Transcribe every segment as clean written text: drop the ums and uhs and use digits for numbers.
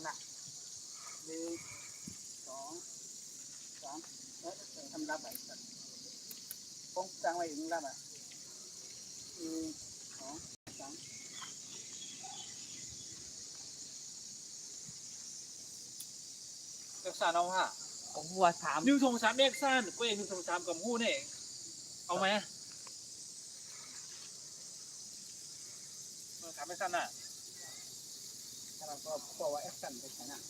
อนน่ะ1 2 3ทำรับไปป้องจังไว้ถึงรับอ่ะ1 2 3เอกสารเอาฮะ ผมว่าถาม 1 2 3เอกสารก็เอง1 2 3กับหู้นี่เอาไหมถามไม่สั้นน่ะ ถ้าเราก็บอกว่าแอคชั่นไปไหนน่ะ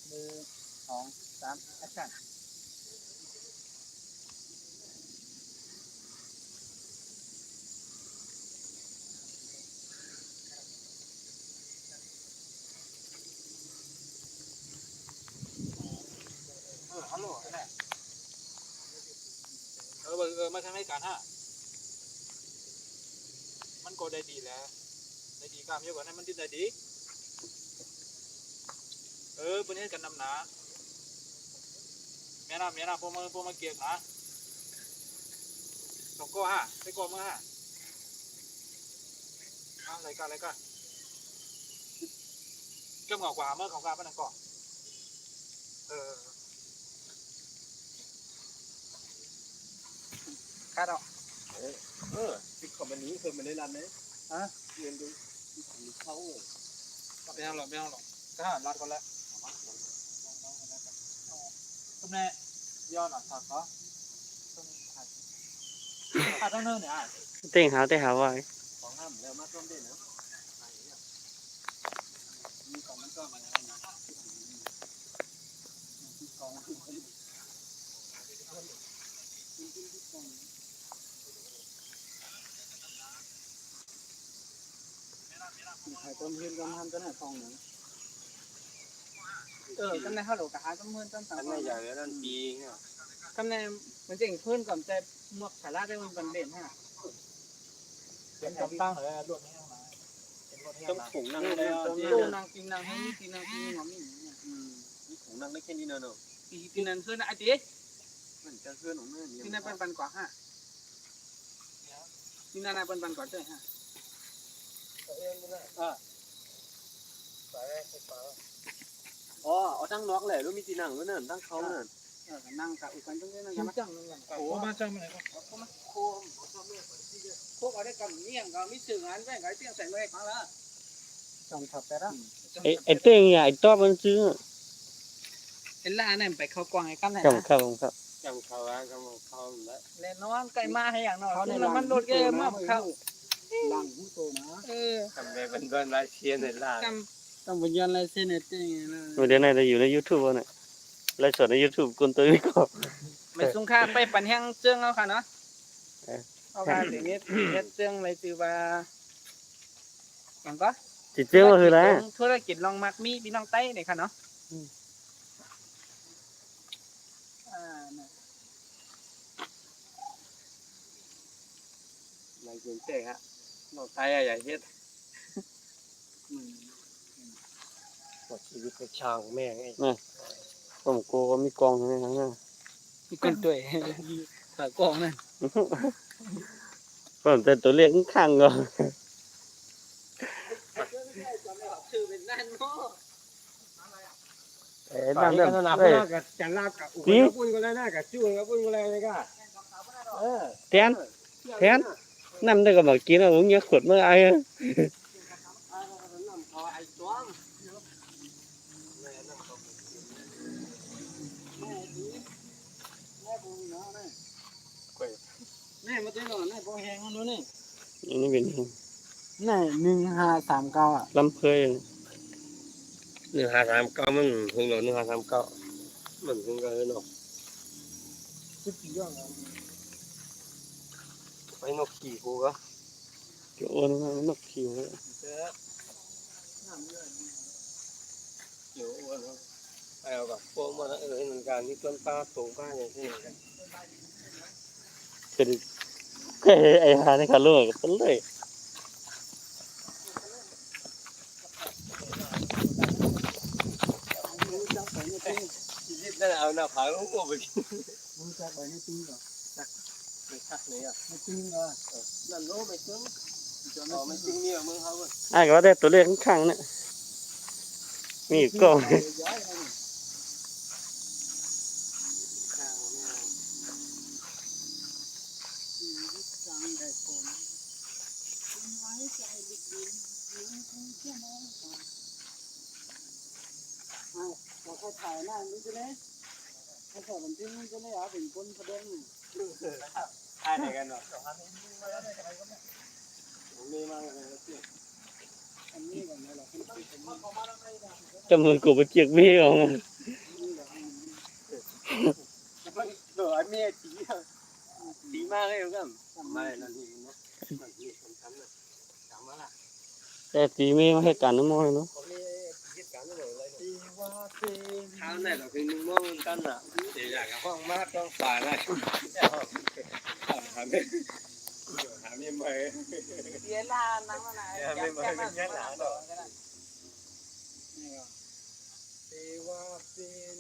1 2 3แอคชั่นฮัลโหลอะไรมาทำให้การฮะมันก็ได้ดีแล้วได้ดีกล้ามเยอะกว่านั้นมันดิ้นได้ดีวันนี้กันนำหนาเมียนะพวกมาเกี่ยงนะส่งก็ฮะไปก่อนมาฮะอะไรกันเกี่ยวกับกว่าเมื่อของการมันก่อนคาดออก ติดคอมมันนี้คือมันได้รันไหม ฮะ เรียนดูเขา ไม่เอาหรอกก็หารัดก่อนแล้วตรงนี้ย้อนอ่ะถักเขาต้องเนินเนี่ย แต่หาไว้ ของห้ามแล้วมาต้มเด่นนะ มีของมันก็มาแล้วนะของใครต้มเพื่อนก็ทำต้นไหนฟองหนึ่งต้นไหนฮัลโหลกับหาต้มเพื่อนต้นต่าง อันนี้ใหญ่แล้วนั่นปีเนี่ย ต้นไหนมันเจ๋งเพื่อนก่อนแต่หมวกสาระได้มันเป็นเด่นฮะ เป็นกำตั้งเลยรถนี้มา ต้องถุงนั่ง ตู้ ได้ นางกินนางให้กินนางกินหอมนี่ ถุงนั่งได้แค่นี้เนอะ กินนั่นคือนะไอ้เจ๊ มันจะเคลื่อนของนั่น กินนั่นเป็นปันกว่าฮะกินนั่นเป็นปันกว่าด้วยฮะ อ๋อเอาตั้งน็อกแหละรู้มีจีนังด้วยนั่นตั้งเขานั่น นั่งกับอุกันตรงนี้นั่ง จั ยัง ง ไง จังเลยโอ้มาจังเลยครับ พวกเอาได้กำเนียงก็มีสื่องานแม่งไอ้เตี้ยงใส่เลยครั้งละจงถับแต่ละ ไอ้เต้งไอ้ตอบมันซื้อ เห็นล่าเนี่ยไปเข้ากวางไอ้กั้นไหน ครับ นะครับ จำเขาแล้วจำเขาแล้ว เล่นน้องไก่มาให้อย่างน้อยเขาเนี่ยมันโดดเกมมากเข้าหลังผู้โตนะทำไปเป็นบ้านราเชียนในล่า ต้องไปยันอะไรเส้นเตี้ยนะ เดี๋ยวนี้จะอยู่ใน YouTube บ่เนี่ยไลฟ์สดใน YouTube คนตัวนี้ก็ ไม่สงค่าไปปั่นแห้งเจื้องเอาค่ะเนาะเอาค่ะเดี๋ยวนี้เฮ็ดเจื้องเลยตือว่าอย่างก็ สิเจ้าว่าคืออะไร ธุรกิจลองมักมีพี่น้องไต้เนี่ยค่ะเนาะในกรุงเทพฮะนอกไทยใหญ่เฮ็ดหมดชีวิตในช่างแม่งไอ้ ผมโกก็มีกองอยู่ในนั้นนะ มีคนตัวฝากกองนั่น ผมแต่ตัวเลขข้างๆก็ ชื่อเป็นนั่นเนาะ นั่น นั่น นั่น นะ เอ้ย กับจันลาบกับอุ้ยกับปุ้นก็ได้นะกับจุ้ยกับปุ้นก็ได้เลยก็แทนนำได้ก็บอกกินแล้วผมยังขวดเมื่อไอ้ แม่มาเต้นหน่อยแม่พอแห้งแล้วนี่ อันนี้เป็น แม่1539อ่ะ ลำเพย 1539มันถึงแล้ว1539มันถึงกันเนาะ สุดยอด ไปนกขี่กูก็ โอ้นนกขิว เดี๋ยวอ้วนไปเอากับพวกมันเหมือนกันที่ต้นปลาสูงบ้านอย่างที่ไหนกัน เป็นแค่ไอ้หาในคาโลกเป็นเลย ชีวิตนั่นเอาหน้าผาลูกกูไปกิน รู้จักไปในปีก่อน ไม่ชักเลยอ่ะ ในปีเหรอ นั่นโน้ไม่ซึ้งอ๋อไม่ซึ้งเนี่ยมึงเขา ไอ้ก็ได้ตัวเลขข้างๆเนี่ย มีกล้อง เราก็ถ่ายหน้านี่จะเลยถ้าเกิดมันที่นี่จะเลยเป็นคนประเด็น ถ่ายไหนกันเนาะมีมากเลย อันนี้ก่อนเลยหรอ จำมือกูไปเจียกมีของมัน เดี๋ยวไอ้เมียตีมากเลยครับไม่นั่นนี่นะมันนี่สำคัญนะจำมาละ แต่ตีมีมาให้กันน้ำมอยเนาะ เขามีกิจการอะไรตีว่าตีข้าวไหนเราคือนึ่งมองกันอ่ะเดี๋ยวอยากห้องมากต้องฝ่ายนะหาไม่ไหม เสียลานั่งมาไหนยัดแก้มันหนาดอกตีว่าเป็น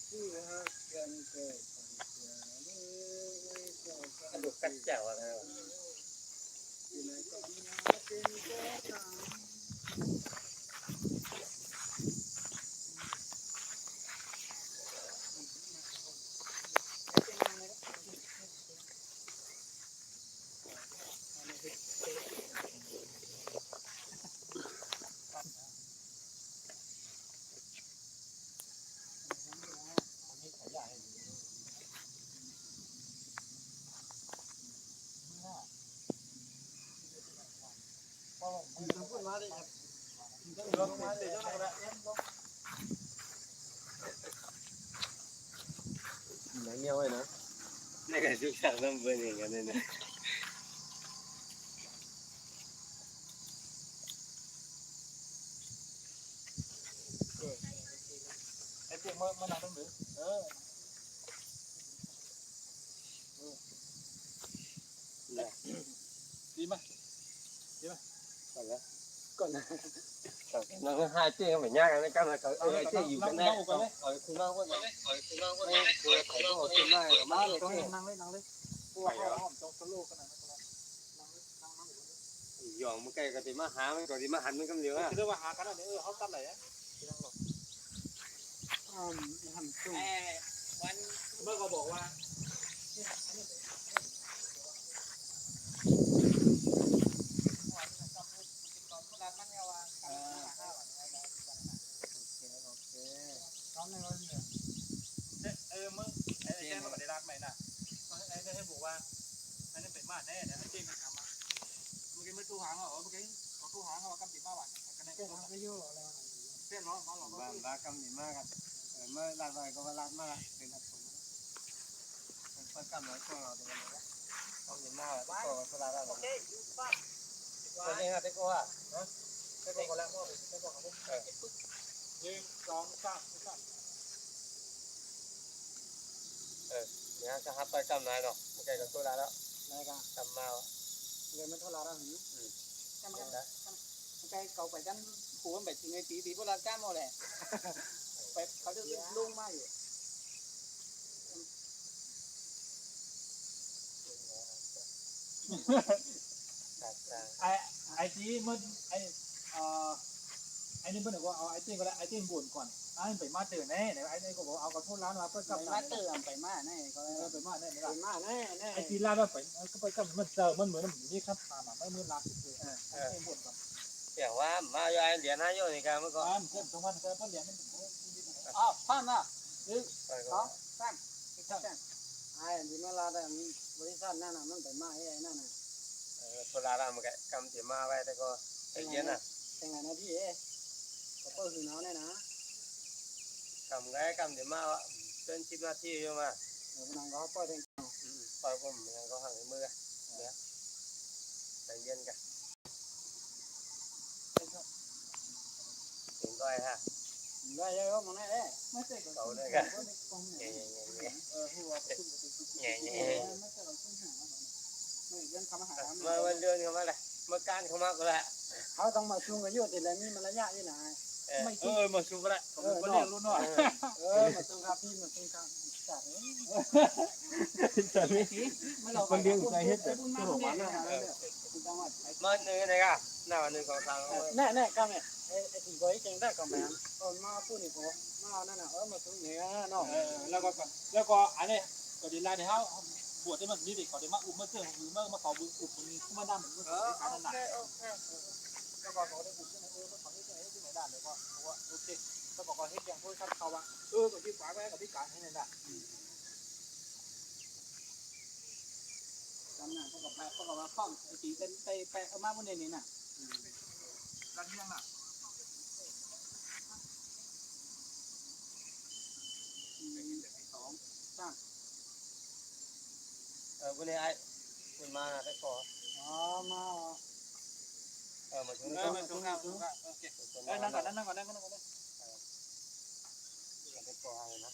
ที่ฮักกันเกิด กระดูกกัดแจ๋วอะไร อย่างเงี้ยไว้นะ นี่ก็ชุกฉากต้องเป็นอย่างนั้นเลยนะ ไอ้พวกมันนั่งตรงนี้ดีมั้ย ก่อนนะน้องhaiเจ๊เหมือนยากกันกันนะไอ้เจ๊อยู่กันแน่คุณน้องว่าคุณน้องว่าคือเขาก็คุณน้ากับมาเลย นั่งเลยนั่งเลยพวกเขาห้อมจงสโลกันนะ หยองมันใกล้กันที่มาหามันก่อนที่มาหันมันกำเดียวอ่ะ คือว่าหากันแล้วเนี่ยเขาตั้งไหนอ่ะ หันตู้ วันเมื่อก็บอกว่ามึงไอ้แจ้งมาได้รักไหมนะไอ้ให้บอกว่าไอ้นี่เป็นมาแน่เนี่ยไอ้เจ๊มันทำอ่ะเมื่อกี้ไม่ตู้หางเหรอเมื่อกี้เขาตู้หางเขากำติมาหวานกันแน่ก็โย่อะไรเส้นร้อนมาหลอก บ้านรักกำดีมากครับเมื่อรักไปก็ว่ารักมากเป็นรักผมเป็นคนกำน้อยคนเราตัวนี้ต้องดีมากก็สลาได้หรอก โอเคบ้าน ตัวนี้ครับที่กูอ่ะ ไปบอกกันแล้วว่าไปบอกกันเลย1 2 3 เนี่ยจะหัดไปกำไหนเนาะมันใกล้กับตัวแล้ว นายกาก ำมา เงินไม่เท่าไรแล้วหือใช่ไหมใกล้เก่าไปกันผูมันไปถึงไอ้ตีพวกเราจ้าหมดเลยไปเขาจะลุ่งมากอยู่ ไอ้จีมันไอ้นี่เพิ่นบอกว่าเอาไอ้จีก็แล้วไอ้จีบ่นก่อนไอ้ไปมาเจอแน่ไอ้นี่ก็บอกเอาขอโทษร้านมาเพื่อกลับ มาเติมไปมาแน่ก็เลย ไปมาแน่ไม่ ไป ได้ มาแน่แน่ ไอ้จีร้านว่าไปก็ไปกับมันเจอมันเหมือนนี่ครับตามไม่เหมือนรักเลยไอ้บ่นก่อน เดี๋ยวว่ามาอยู่ไอ้เหรียญให้อยู่ในการเมื่อก่อน เพิ่มตรงวันเพิ่มเหรียญมัน อ้าวท่านน่ะ ไปก่อน ท่านไอ้ที่มาลาแต่บริษัทนั่นน่ะมันไปมาไอ้นั่นน่ะ ตัวลาลามันก็กำเสียมาไว้แต่ก็ไอ้เหรียญน่ะ เป็นไงนะพี่เอ๊ะก็เปิดคือน้องเนี่ยนะ กำไงกำเสียมาวะเดิน10 นาทีอยู่มา เดี๋ยวนั่งก็เปิดเอง ปล่อยผมยังก็ห่างมือเนี่ยใจเย็นกันถึงก้อยฮะ ได้เยอะมั้งเนี่ยไม่ใช่ เก่าเลยกันเงี้ย หัวขึ้น เงี้ย ไม่ใช่เราขึ้นหาไม่เรื่องคำหา มาวันเดือนเข้ามาเลยมาการเข้ามาก็แล้ว เขาต้องมาชูกันอยู่แต่ละมีมารยาทอยู่ไหน ไม่มาชูก็ได้ผมก็เรียกรู้หน่อย มาชูครับพี่มาชูครับใจ จัดเลย มันเลี้ยงใจเฮ็ดแต่ บุญมากเลยเนี่ยจังหวัด มันเนื้อไหนกันหน้าหนึ่งของทาง แน่ก็แม่ไอ้ที่ก้อยเก่งได้ก็แม่ตอนมาพูดนี่โหมานั่นน่ะมาถึงเหนือเนาะ แล้วก็อันนี้ก็ดีแล้วที่เขาบวชได้มันนี่เด็กเขาได้มาอุ้มมาเจอหรือมาขอบุญอุบมันมาดำเหมือนการนั่นแหละแล้วก็เขาได้บุญที่ไหนมาขอที่ไหนที่ไหนได้เลยก็ว่าโอเคแล้วก็เฮ็ดอย่างพวกท่านเขาว่ากับที่ฝาไว้กับที่การให้นั่นแหละ จำน่ะเขาก็ว่าข้องไอ้ตีเป็นไปเอามาบนนี้น่ะ กันยังอ่ะ วันนี้ไอ้คุณมาได้ขอ อ๋อมา มาถึง มันตรงกันโอเคนั่งก่อนนั่งก่อน ได้ขอให้นะ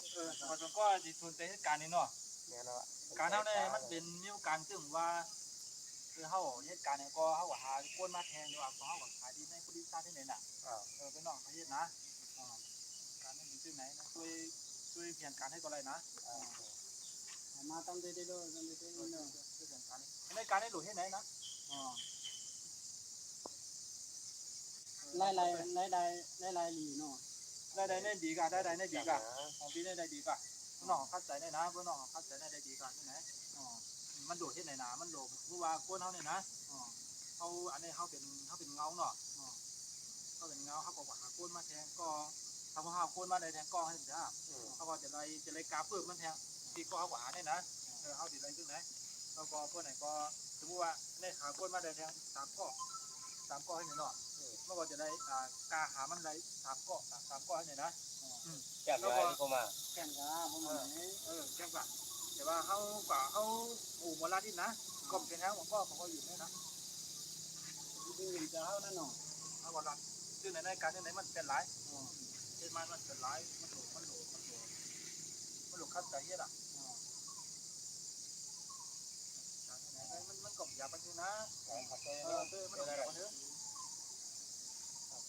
มันก็จะทุนไปเหตุการณ์นี้เนาะ เนี่ยเนาะ การเท่านี้มันเป็นนิ้วการซึ่งว่าคือเขาเหตุการณ์เนี่ยก็เขาหาก้นมาแทงอยู่อ่ะเขาขายดีในผู้ดีซ่าที่ไหนน่ะเป็นน้องเขาเฮ็ดนะการนั้นเป็นชื่อไหนนะช่วยเปลี่ยนการให้ก็ไรนะ มาตั้งได้ด้วยตั้งได้ด้วยเนาะ ช่วยเปลี่ยนการในการให้หลุดให้ไหนนะ ไล่หลีเนาะ ได้ในดีกะได้ในดีกะของพี่ได้ดีกะน้องคัดใจได้นะเพื่อนน้องคัดใจได้ดีกะที่ไหนมันโดดที่ไหนนะมันโดดเพราะว่าก้นเขาเนี่ยนะเขาอันนี้เขาเป็นเงาเนาะเขาเป็นเงาเขาบอกว่าหาก้นมาแทงก็ทำให้ก้นมาได้แทงก็ให้ถึงได้เขาก็จะไล่กาเพิ่มมันแทงที่ก็เขาหวานเนี่ยนะเขาดีไรขึ้นไหนแล้วก็พวกไหนก็สมมติว่าในขาก้นมาได้แทง3 ก้อให้เนาะเมื่อก่อนจะได้กาหามันได้3 ก้อให้นะ แก้มอะไรก็มา แข่งกันพวกมัน แก้กันแต่ว่าเขาหมู่มลาที่นะก็เป็นแล้วผมก็อยู่นี่นะ ดูจะเอานั่นเนาะ เอาก่อนละซึ่งในการที่ไหนมันเป็นหลายเช่นมันเป็นหลายมันหลุดคัดใจเยอะอ่ะมันกล่อมยาไปทีนะมันหลุดยาไปเถอะ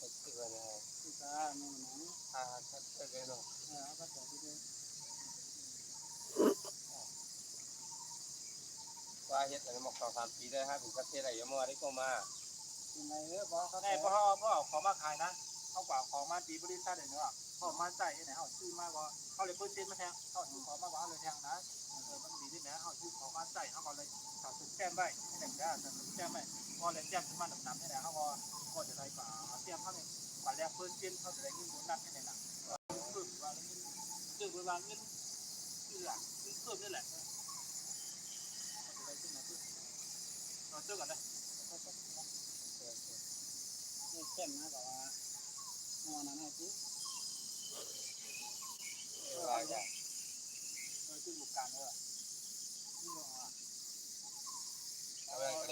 ติดเลยนะ คือตาโน่นนะ ชัดเลยเนาะ ก็ต่อไปด้วย ว่าเฮ็ดอะไรมา2-3 ปีได้ถึงประเทศอะไรยังมาได้ก็มา ยังไงบอกเขา แน่เพราะของมาขายนะเขากว่าของมาตีบริษัทเลยเนาะเขามาใส่ที่ไหนเขาชื่อมากกว่าเขาเลยเพิ่มเซ็นมาแทงเขาถือของมากกว่าเลยแทงนะมันดีที่ไหนเขาชื่อของมาใส่เขาก็เลยตัดสินแก้มไปให้หนึ่งได้ตัดสินแก้มไปพอเลยแก้มขึ้นมาหนักๆที่ไหนเขาก็จะได้กว่าเสียมเขาเนี่ยกว่าแล้วเพิ่มเซ็นเขาจะได้เงินโบนัสที่ไหนนะเพิ่มว่าเงินประมาณเงินเพิ่มนี่แหละจะได้ขึ้นมาเพิ่มเราเจอกันเลย นี่เข้มนะแต่ว่าโน่นนั่นไอ้ที่ ว่าจะ ชื่อบุกการเลยนี่บอกว่า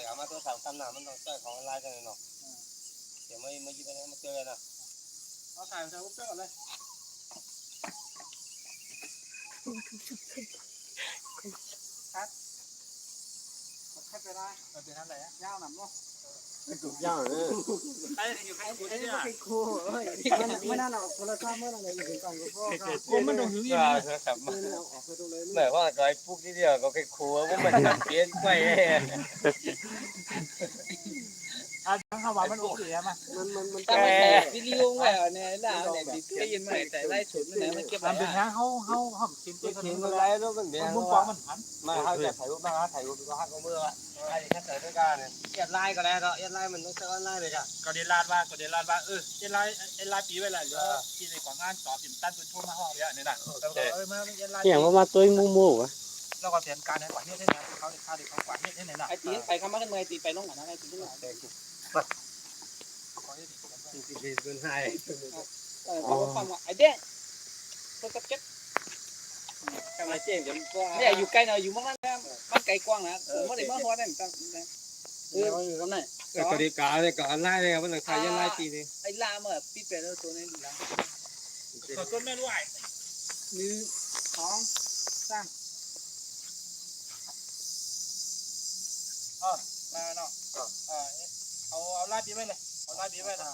เอามาตัว3 คำหนามันต้องใช้ของออนไลน์กันเลยเนาะเดี๋ยวไม่ยิบไปมาเจอนะ เราถ่ายใส่บุ๊กเกอร์เลยคัดแค่ไปได้เป็นอะไรยาวหนำเนาะ ถูกย่างเลย ไอ้อยู่ใครกู ไอ้ เนี่ย ก็เป็นครูเอ้ยไม่น่าเอาคนละข้ามเมื่อไรอยู่กันก็พ่อครับ กูมันต้องหิว ก็ อีก ครับ ไม่เอาออกไปตรงเลย เหมือนว่าร้อยปุ๊กที่เดียวก็แค่ครัวว่ามันเปลี่ยนไป ทั้งข้าวหวานมันโอเคไหม มันตั้งวิดีโอไว้เนี่ยล่ะเนี่ยได้ยินไหมแต่ไล่ฉุดมันไหนมันเก็บ มันเป็นยังเขากินตัว ทิ้ง มัน อะไรแล้วมันเบี้ย มุ้งฟองมันหัน มาเขาจะถ่ายรูปบ้างถ่ายรูปก็หักก็มือละถ่ายแค่ถ่ายด้วยกันเนี่ยเอ็ดไลน์ก็แล้วเนาะเอ็ดไลน์มันต้องใช้ออนไลน์เลยจ้ะ ก็เดลาดว่าเอไลน์ปีไว้เลยเหลือที่ในกว่างานตอบผิดตั้นเป็นทุ่มมาห้องเยอะเนี่ยนะมาเอ็ไลน์ อย่างว่ามาตัวมู่ๆวะ แล้วก็เตรียมการให้กว่าเฮ็ดให้นะเขาได้ค่าได้เขากว่าเฮ็ดให้น่ะ ไอ้ตีไปคำว่ากันเมื่อตีไปลงอ่ะนะไอ้ตีที่ไหน ดีเป็นไง เขาฟังว่าไอ้เด้ก็เก็บ กำลังเจ๊งจนก็ เนี่ยอยู่ไกลหน่อยอยู่มั่งนั่นมันไกลกว้างนะผมไม่ได้มาหัวนั่นตั้งอยู่ตรงไหน กติกาเลยก็ออนไลน์เลยมันต้องถ่ายยันไลน์ปีนี้ ไอ้ลาเมื่อปีเป็ดแล้วตัวนี้ดีแล้ว ขอต้นแม่ด้วย 1 2 3 มาเนาะเอาไล่ปีไว้เลยเอาไล่ปีไว้นะ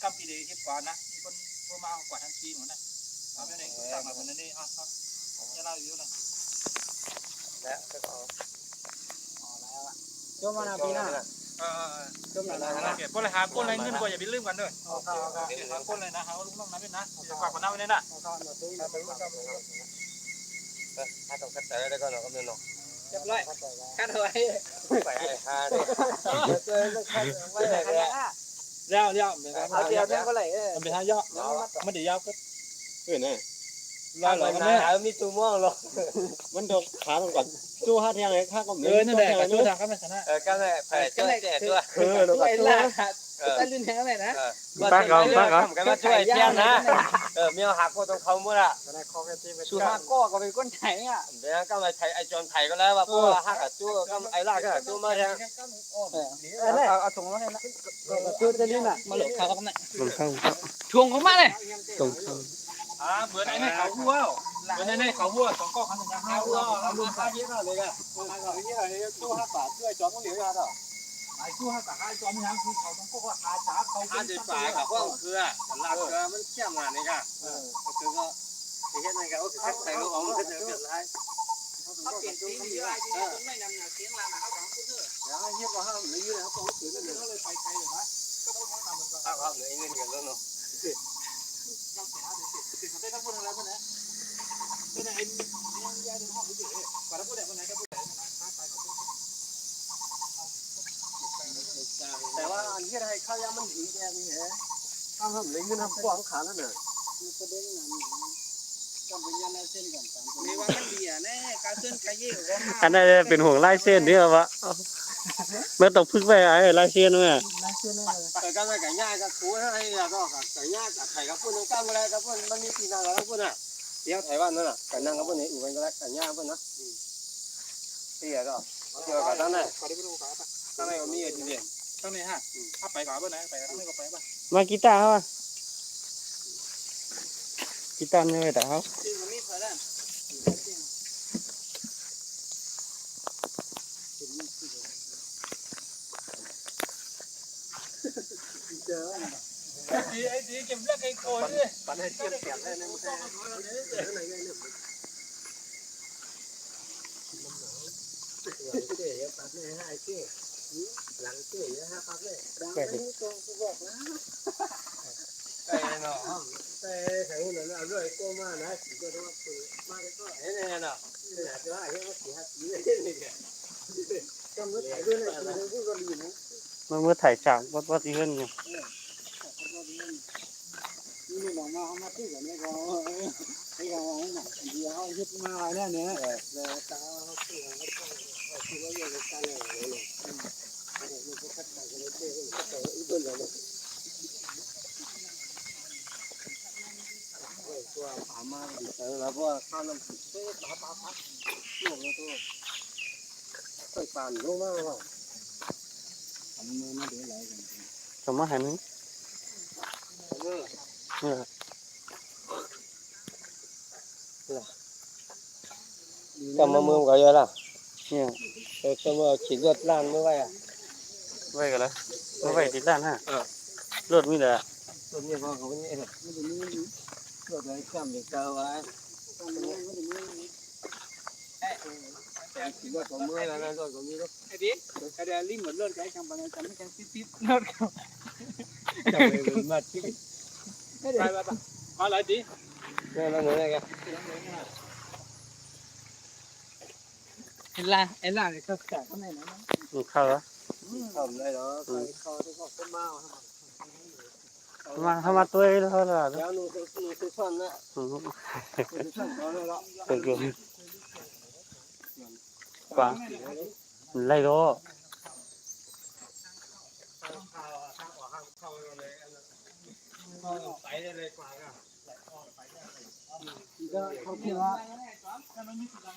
กำปีเดียวที่กว่านะมีคนโทรมาเอากว่าทันทีหมดนะเอาไปไหนสั่งมาคนนี้ จะเล่าอยู่นะ และก็เอา จมมานาปีหน้าจมนา โอเคป้นเลยหาป้นเลยเงินกว่าอย่าไปลืมกันด้วยหาป้นเลยนะหาลูกน้องน้ำเป็นนะฝากคนน้ำไว้เนี่ยนะ ถ้าต้องคัดแต่ได้ก็เราก็ไม่ลง เรียบร้อยคัดเอาไว้ ไปไอ้ฮาดิไม่ได้เลย เลี้ยว เอาเดียวเนี่ยก็ไหล มันเป็นทางย่อมันเดี๋ยวยาวก็ นี่ ลอยหลอกกันแม่ มีตัวม่วงหรอก มันดกขาลงก่อนจู้ห้าเทียงเลยข้าก็ นั่นแหละกับตัวทางก็ไม่ชนะ ก็เลยแผ่ช่วยแก่ตัว ไหลล่าแต่ลื่นแห้งอะไรนะ กันมาช่วยแจ้งนะเมียหักก็ต้องเขาหมดอ่ะ สุภาพก็เป็นก้นไถอ่ะ เดี๋ยวก็มาไทยไอจอนไทยก็แล้วว่าพวกหักกับตัวก็ไอลากก็ตัวมาแทง เอาถุงมาให้นะตัวจะลื่นอ่ะมาหลบขาเขาไหน ลงเข้า ทวงเขามาเลย ตรงเข้า เหมือนไอ้นี่เขาหัวเหมือนไอ้นี่เขาหัว2ก้อน1นะ5หัวเอาลูกค้าเยอะเลยอ่ะตู้5บาทด้วยจอมต้องเหลือกันอ่ะไอ้ตู้5บาทจอมยังคือเขา2ก้อนหาจ๋าเขา 50 บาทกับพวกเครือลากเครือมันเข้มอ่ะนี่ก็คือก็ที่เห็นนี่ก็คัดใส่ลูกของมันก็จะเกิดไร เขาเปลี่ยนสีที่ไรที่ต้นไม่นำหนาเสียงลาหนาเขาหวังคุณเถอะ แล้วให้เงียบว่าห้ามหรือยืนเขาต้องถือกันเลย ก็เลยไปไกลเลยนะก็ต้องทำมันก็ ถ้าห้ามหรือเงินกันแล้วเนาะ ต้องเสีย50เขาได้ทั้งคนอะไรพวกนี้เป็นไอ้ยังย้ายถึงห้องเฉยๆกว่าถ้าพูดแต่คนไหนก็พูดแต่นะไปของ แต่ว่าอันที่ให้ข้าวยามันหิวแกนี่เหรอห้ามหรือยืนทำขวางขาแล้วเนี่ย ประเด็นนั้นก็เป็นยันเส้นกันมีว่ามันดีอ่ะแน่การเส้นกายเย่ก็มา อันนั้นเป็นห่วงลายเส้นนี่วะเมื่อตกพึ่งไปไอ้ลายเส้นเนี่ย แต่ก็ไม่ไก่ย่างกับคูให้ก็ไก่ย่างกับไข่กับปุ่นก้ามอะไรกับปุ่นมันมีปีนากับปุ่นอ่ะเดี๋ยวไต้หวันนั่นน่ะไก่นั่งกับปุ่นนี่อยู่กันก็ได้ไก่ย่างปุ่นนะเตี้ยก็เกี่ยวกับตั้งไหน ขอได้ไม่รู้ครับ ตั้งไหนก็มีทีเดียว ตั้งนี้ฮะถ้าไปก่อนเมื่อไหร่ไปตั้งนี้ก็ไปป่ะ มากีตาร์วะกีตาร์ไม่ได้แต่เขา ซึ่งมันมีเท่านั้นไอ้ดีเก็บเลือกไอ้โคนเลย ปันให้เทียบเสียบได้ในมือหลังเจ๊นะฮะปั๊บเลย ดังนี้ตรงกูบอกนะ แต่เนาะแต่แข็งเลยเอาด้วยโก้มานะสีก็ต้องปืนมาก็เห็นเนาะอยากจะว่าเห็นว่าสีฮัตสีนี่เนี่ย ก็มือถ่ายด้วยนะคือพูดก็ดีนะ เมื่อถ่ายฉากวัดที่เพื่อนอยู่ นี่บอกมาเขามาตีกันเนี่ยก็ไอ้เขาหนักเดียวเขายึดมาเนี่ยเนี่ยแล้วตาเขาตีกันเขาคิดว่าเรื่องการอะไรเลยมันก็คัดไปกันเลยเต้ก็ไปอีกเรื่องเลยตัวผามาแล้วเพราะว่าข้าวน้ำเต้ปลาหลงแล้วตัวใส่ปานลงมาว่า ทำมือมาเดี๋ยวไหลกัน สมมติหันนึง ก็มาเมืองก็เยอะละ เนี่ย ก็มาขี่รถล้านไม่ไหวอ่ะ ไว้กันแล้วไม่ไว้ติดด้านฮะรถมีแต่ รถนี่พ่อเขาเนี่ย ไม่ได้มี รถอะไรข้ามเด็กเก่าไว้ ไม่ได้มี ขี่รถของเมืองแล้วรถของนี้รถ ไอ้ดิไอ้เดี๋ยวรีบหมดเลือดไก่กำบังจำไม่กันติดเลือดเขา จะไปเป็นมาที่ ไปมาอะไรดี นี่เราเหนื่อยกัน ไอ้ล่าเนี่ยเขาแสบข้างในนะ มันเข้าแล้ว ทำได้เนาะเขาที่เขาต้นมา มาตัวเองแล้วล่ะ แล้วนูสุชนนะสุชนเขาเลยละ ตัวเกินกว่าไล่โล ไปได้เลยกว่า ก็เขาคิดว่า ถ้ามันมีสุดท้าย